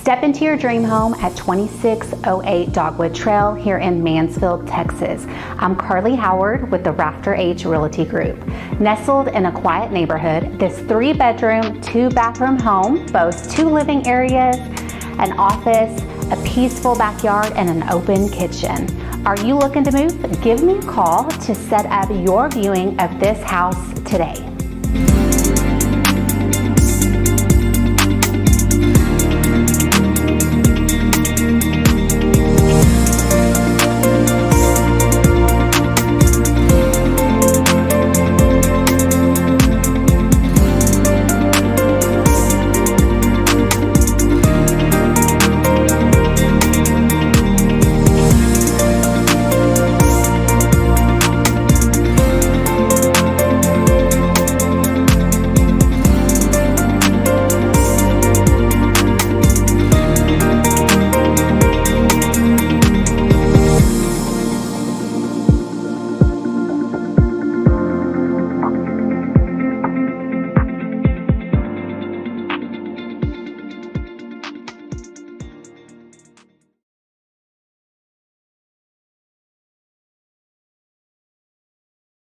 Step into your dream home at 2608 Dogwood Trail here in Mansfield, Texas. I'm Carlee Howard with the Rafter Realty Group. Nestled in a quiet neighborhood, this 3-bedroom, 2-bathroom home boasts 2 living areas, an office, a peaceful backyard, and an open kitchen. Are you looking to move? Give me a call to set up your viewing of this house today.